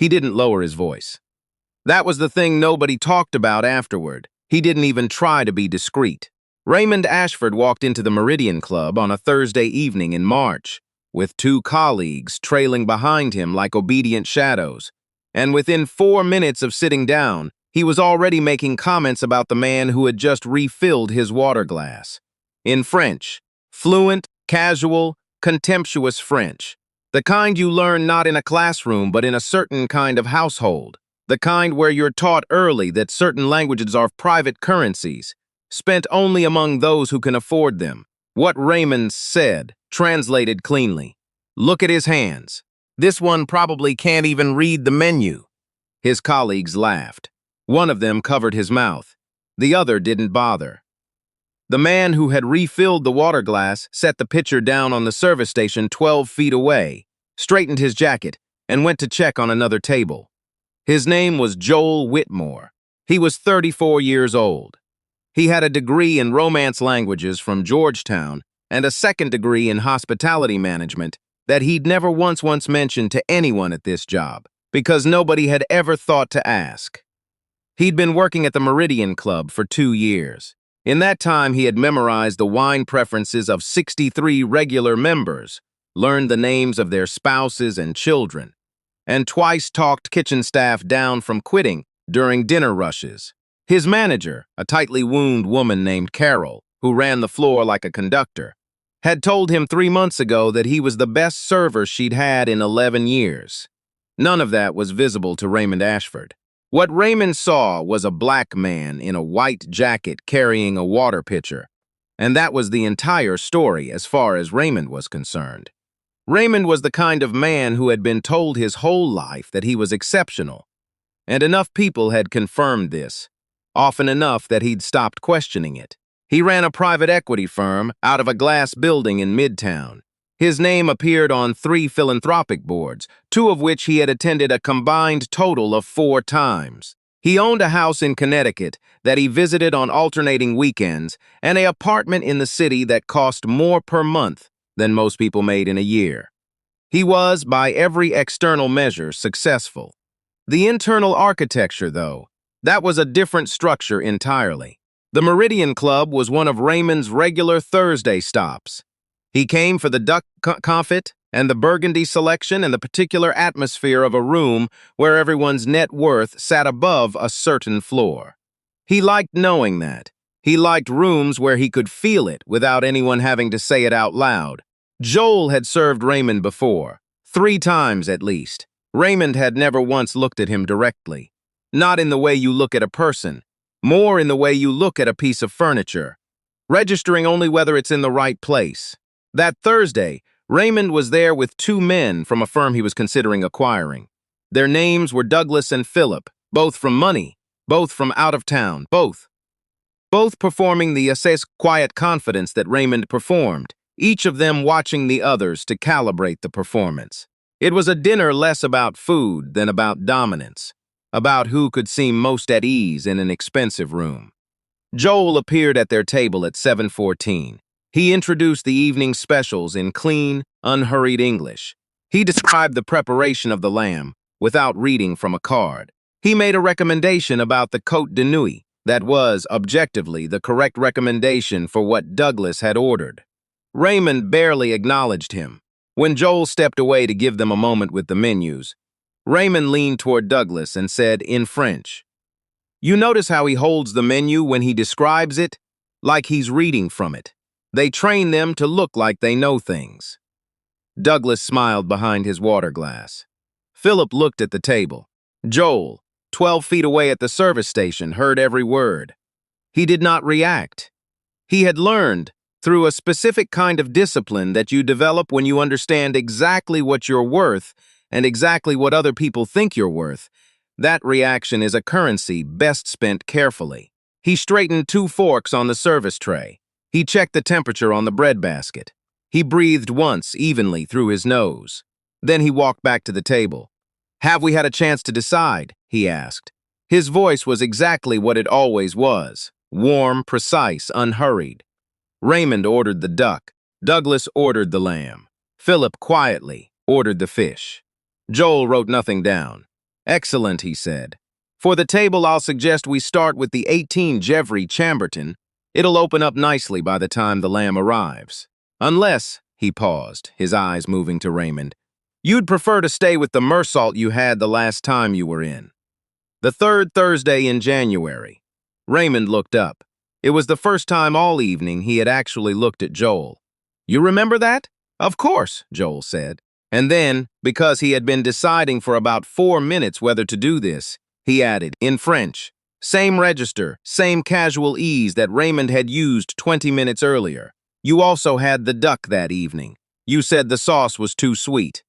He didn't lower his voice. That was the thing nobody talked about afterward. He didn't even try to be discreet. Raymond Ashford walked into the Meridian Club on a Thursday evening in March, with two colleagues trailing behind him like obedient shadows. And within 4 minutes of sitting down, he was already making comments about the man who had just refilled his water glass. In French, fluent, casual, contemptuous French. The kind you learn not in a classroom but in a certain kind of household. The kind where you're taught early that certain languages are private currencies, spent only among those who can afford them. What Raymond said, translated cleanly. Look at his hands. This one probably can't even read the menu. His colleagues laughed. One of them covered his mouth. The other didn't bother. The man who had refilled the water glass set the pitcher down on the service station 12 feet away, straightened his jacket, and went to check on another table. His name was Joel Whitmore. He was 34 years old. He had a degree in Romance languages from Georgetown and a second degree in hospitality management that he'd never once mentioned to anyone at this job, because nobody had ever thought to ask. He'd been working at the Meridian Club for 2 years. In that time, he had memorized the wine preferences of 63 regular members, learned the names of their spouses and children, and twice talked kitchen staff down from quitting during dinner rushes. His manager, a tightly wound woman named Carol, who ran the floor like a conductor, had told him 3 months ago that he was the best server she'd had in 11 years. None of that was visible to Raymond Ashford. What Raymond saw was a black man in a white jacket carrying a water pitcher, and that was the entire story as far as Raymond was concerned. Raymond was the kind of man who had been told his whole life that he was exceptional, and enough people had confirmed this, often enough that he'd stopped questioning it. He ran a private equity firm out of a glass building in Midtown. His name appeared on 3 philanthropic boards, 2 of which he had attended a combined total of 4 times. He owned a house in Connecticut that he visited on alternating weekends and an apartment in the city that cost more per month than most people made in a year. He was, by every external measure, successful. The internal architecture, though, that was a different structure entirely. The Meridian Club was one of Raymond's regular Thursday stops. He came for the duck confit and the burgundy selection and the particular atmosphere of a room where everyone's net worth sat above a certain floor. He liked knowing that. He liked rooms where he could feel it without anyone having to say it out loud. Joel had served Raymond before, 3 times at least. Raymond had never once looked at him directly. Not in the way you look at a person, more in the way you look at a piece of furniture, registering only whether it's in the right place. That Thursday, Raymond was there with 2 men from a firm he was considering acquiring. Their names were Douglas and Philip, both from money, both from out of town, both performing the assess quiet confidence that Raymond performed, each of them watching the others to calibrate the performance. It was a dinner less about food than about dominance, about who could seem most at ease in an expensive room. Joel appeared at their table at 7:14. He introduced the evening specials in clean, unhurried English. He described the preparation of the lamb without reading from a card. He made a recommendation about the Côte de Nuit that was, objectively, the correct recommendation for what Douglas had ordered. Raymond barely acknowledged him. When Joel stepped away to give them a moment with the menus, Raymond leaned toward Douglas and said in French, "You notice how he holds the menu when he describes it? Like he's reading from it. They train them to look like they know things." Douglas smiled behind his water glass. Philip looked at the table. Joel, 12 feet away at the service station, heard every word. He did not react. He had learned, through a specific kind of discipline that you develop when you understand exactly what you're worth and exactly what other people think you're worth, that reaction is a currency best spent carefully. He straightened 2 forks on the service tray. He checked the temperature on the breadbasket. He breathed once, evenly, through his nose. Then he walked back to the table. "Have we had a chance to decide?" he asked. His voice was exactly what it always was, warm, precise, unhurried. Raymond ordered the duck. Douglas ordered the lamb. Philip quietly ordered the fish. Joel wrote nothing down. Excellent, he said. For the table, I'll suggest we start with the 18 Jeffrey Chamberton. It'll open up nicely by the time the lamb arrives. Unless, he paused, his eyes moving to Raymond, you'd prefer to stay with the Mersault you had the last time you were in. The third Thursday in January. Raymond looked up. It was the first time all evening he had actually looked at Joel. You remember that? Of course, Joel said. And then, because he had been deciding for about 4 minutes whether to do this, he added, in French, same register, same casual ease that Raymond had used 20 minutes earlier. You also had the duck that evening. You said the sauce was too sweet.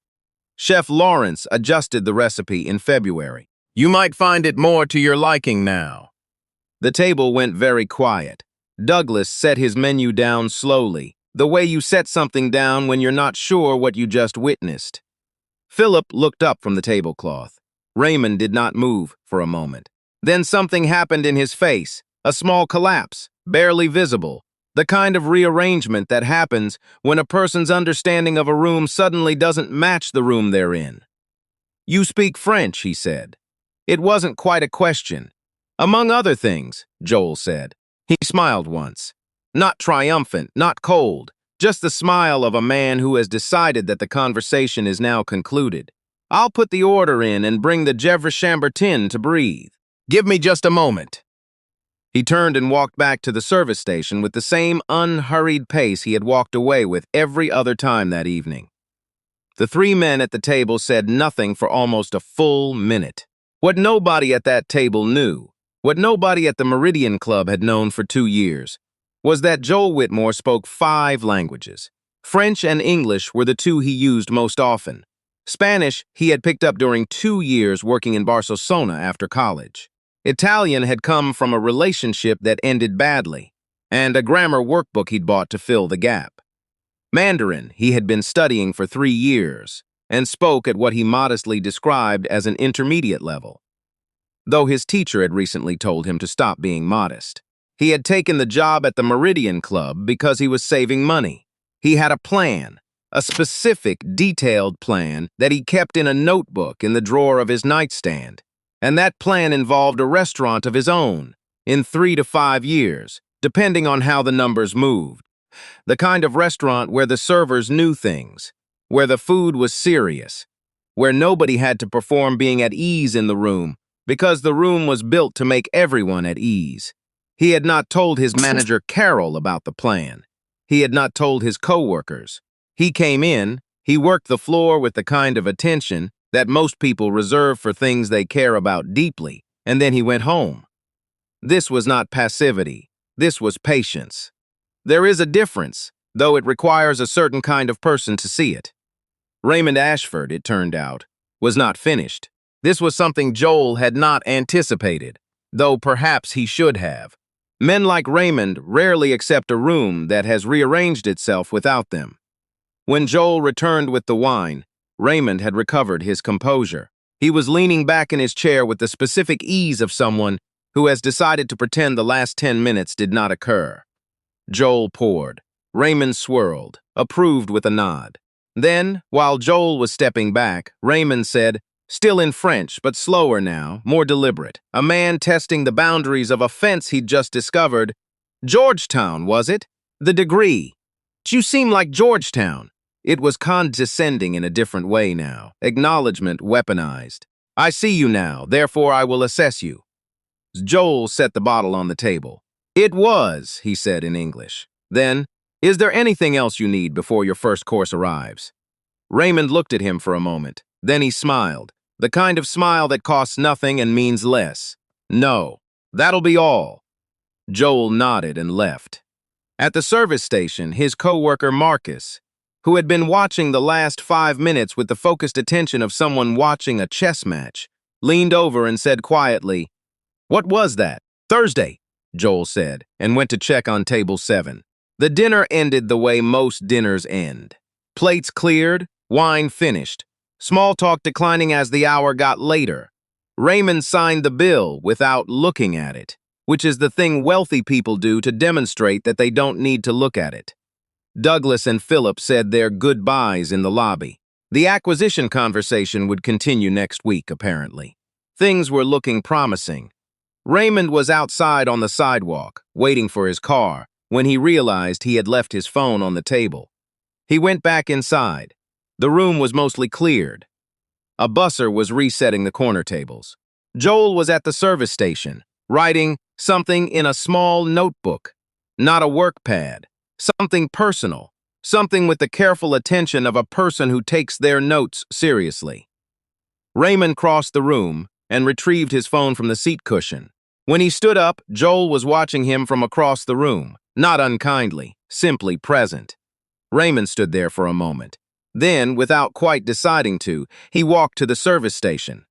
Chef Lawrence adjusted the recipe in February. You might find it more to your liking now. The table went very quiet. Douglas set his menu down slowly, the way you set something down when you're not sure what you just witnessed. Philip looked up from the tablecloth. Raymond did not move for a moment. Then something happened in his face, a small collapse, barely visible, the kind of rearrangement that happens when a person's understanding of a room suddenly doesn't match the room they're in. You speak French, he said. It wasn't quite a question. Among other things, Joel said. He smiled once. Not triumphant, not cold, just the smile of a man who has decided that the conversation is now concluded. I'll put the order in and bring the Jeffrey Chambertin to breathe. Give me just a moment. He turned and walked back to the service station with the same unhurried pace he had walked away with every other time that evening. The three men at the table said nothing for almost a full minute. What nobody at that table knew, what nobody at the Meridian Club had known for 2 years, was that Joel Whitmore spoke 5 languages. French and English were the 2 he used most often. Spanish he had picked up during 2 years working in Barcelona after college. Italian had come from a relationship that ended badly, and a grammar workbook he'd bought to fill the gap. Mandarin he had been studying for 3 years, and spoke at what he modestly described as an intermediate level, though his teacher had recently told him to stop being modest. He had taken the job at the Meridian Club because he was saving money. He had a plan, a specific, detailed plan that he kept in a notebook in the drawer of his nightstand, and that plan involved a restaurant of his own in 3 to 5 years, depending on how the numbers moved. The kind of restaurant where the servers knew things, where the food was serious, where nobody had to perform being at ease in the room because the room was built to make everyone at ease. He had not told his manager Carol about the plan. He had not told his coworkers. He came in, he worked the floor with the kind of attention that most people reserve for things they care about deeply, and then he went home. This was not passivity. This was patience. There is a difference, though it requires a certain kind of person to see it. Raymond Ashford, it turned out, was not finished. This was something Joel had not anticipated, though perhaps he should have. Men like Raymond rarely accept a room that has rearranged itself without them. When Joel returned with the wine, Raymond had recovered his composure. He was leaning back in his chair with the specific ease of someone who has decided to pretend the last 10 minutes did not occur. Joel poured. Raymond swirled, approved with a nod. Then, while Joel was stepping back, Raymond said, still in French, but slower now, more deliberate, a man testing the boundaries of a fence he'd just discovered. Georgetown, was it? The degree. You seem like Georgetown. It was condescending in a different way now, acknowledgement weaponized. I see you now, therefore I will assess you. Joel set the bottle on the table. It was, he said in English. Then, is there anything else you need before your first course arrives? Raymond looked at him for a moment. Then he smiled, the kind of smile that costs nothing and means less. No, that'll be all. Joel nodded and left. At the service station, his coworker Marcus, who had been watching the last 5 minutes with the focused attention of someone watching a chess match, leaned over and said quietly, "What was that?" "Thursday," Joel said, and went to check on table 7. The dinner ended the way most dinners end. Plates cleared, wine finished, small talk declining as the hour got later. Raymond signed the bill without looking at it, which is the thing wealthy people do to demonstrate that they don't need to look at it. Douglas and Philip said their goodbyes in the lobby. The acquisition conversation would continue next week, apparently. Things were looking promising. Raymond was outside on the sidewalk, waiting for his car, when he realized he had left his phone on the table. He went back inside. The room was mostly cleared. A busser was resetting the corner tables. Joel was at the service station, writing something in a small notebook. Not a work pad. Something personal. Something with the careful attention of a person who takes their notes seriously. Raymond crossed the room and retrieved his phone from the seat cushion. When he stood up, Joel was watching him from across the room, not unkindly, simply present. Raymond stood there for a moment. Then, without quite deciding to, he walked to the service station.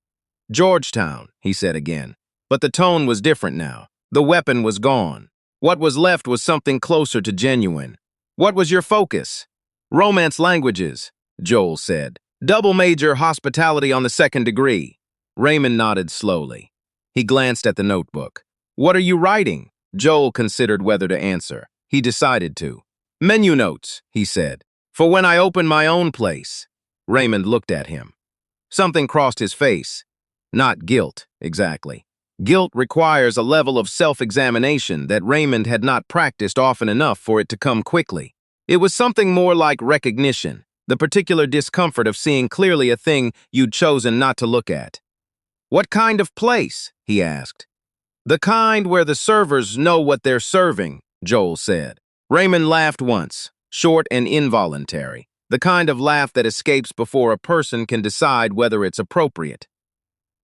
"Georgetown," he said again. But the tone was different now. The weapon was gone. What was left was something closer to genuine. "What was your focus?" "Romance languages," Joel said. "Double major hospitality on the second degree." Raymond nodded slowly. He glanced at the notebook. "What are you writing?" Joel considered whether to answer. He decided to. "Menu notes," he said, "for when I open my own place." Raymond looked at him. Something crossed his face. Not guilt, exactly. Guilt requires a level of self-examination that Raymond had not practiced often enough for it to come quickly. It was something more like recognition, the particular discomfort of seeing clearly a thing you'd chosen not to look at. "What kind of place?" he asked. "The kind where the servers know what they're serving," Joel said. Raymond laughed once, short and involuntary, the kind of laugh that escapes before a person can decide whether it's appropriate.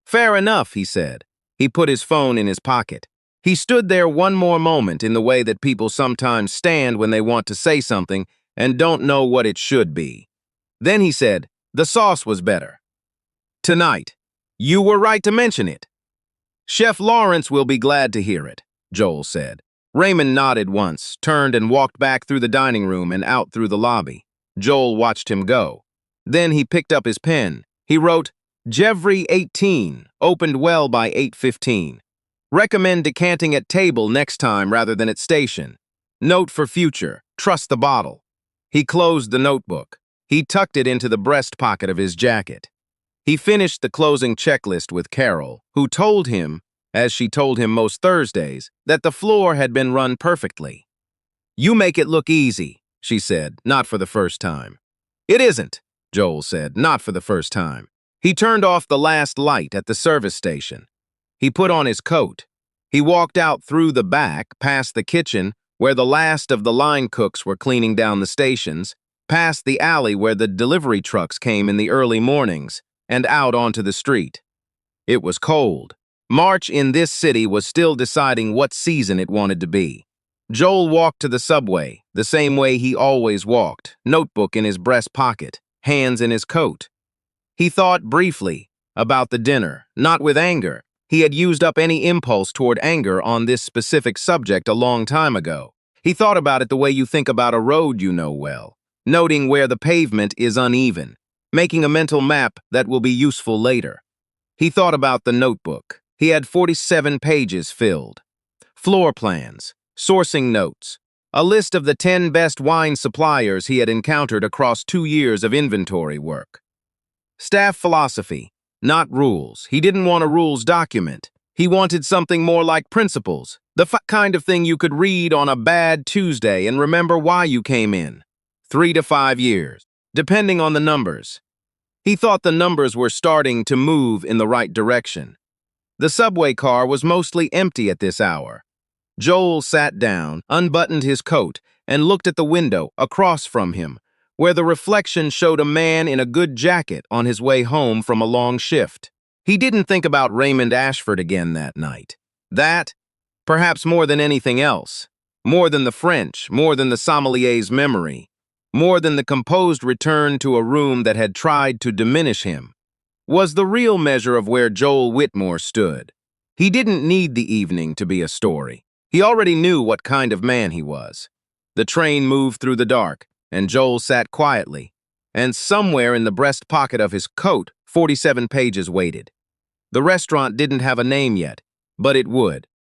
"Fair enough," he said. He put his phone in his pocket. He stood there one more moment in the way that people sometimes stand when they want to say something and don't know what it should be. Then he said, "The sauce was better tonight. You were right to mention it." "Chef Lawrence will be glad to hear it," Joel said. Raymond nodded once, turned and walked back through the dining room and out through the lobby. Joel watched him go. Then he picked up his pen. He wrote, "Jevry 18, opened well by 8:15. Recommend decanting at table next time rather than at station. Note for future, trust the bottle." He closed the notebook. He tucked it into the breast pocket of his jacket. He finished the closing checklist with Carol, who told him, as she told him most Thursdays, that the floor had been run perfectly. "You make it look easy," she said, not for the first time. "It isn't," Joel said, not for the first time. He turned off the last light at the service station. He put on his coat. He walked out through the back, past the kitchen, where the last of the line cooks were cleaning down the stations, past the alley where the delivery trucks came in the early mornings, and out onto the street. It was cold. March in this city was still deciding what season it wanted to be. Joel walked to the subway, the same way he always walked, notebook in his breast pocket, hands in his coat. He thought briefly about the dinner, not with anger. He had used up any impulse toward anger on this specific subject a long time ago. He thought about it the way you think about a road you know well, noting where the pavement is uneven, making a mental map that will be useful later. He thought about the notebook. He had 47 pages filled. Floor plans, sourcing notes, a list of the 10 best wine suppliers he had encountered across 2 years of inventory work. Staff philosophy, not rules. He didn't want a rules document. He wanted something more like principles, the kind of thing you could read on a bad Tuesday and remember why you came in. 3 to 5 years, depending on the numbers. He thought the numbers were starting to move in the right direction. The subway car was mostly empty at this hour. Joel sat down, unbuttoned his coat, and looked at the window across from him, where the reflection showed a man in a good jacket on his way home from a long shift. He didn't think about Raymond Ashford again that night. That, perhaps more than anything else, more than the French, more than the sommelier's memory, more than the composed return to a room that had tried to diminish him, was the real measure of where Joel Whitmore stood. He didn't need the evening to be a story. He already knew what kind of man he was. The train moved through the dark, and Joel sat quietly, and somewhere in the breast pocket of his coat, 47 pages waited. The restaurant didn't have a name yet, but it would.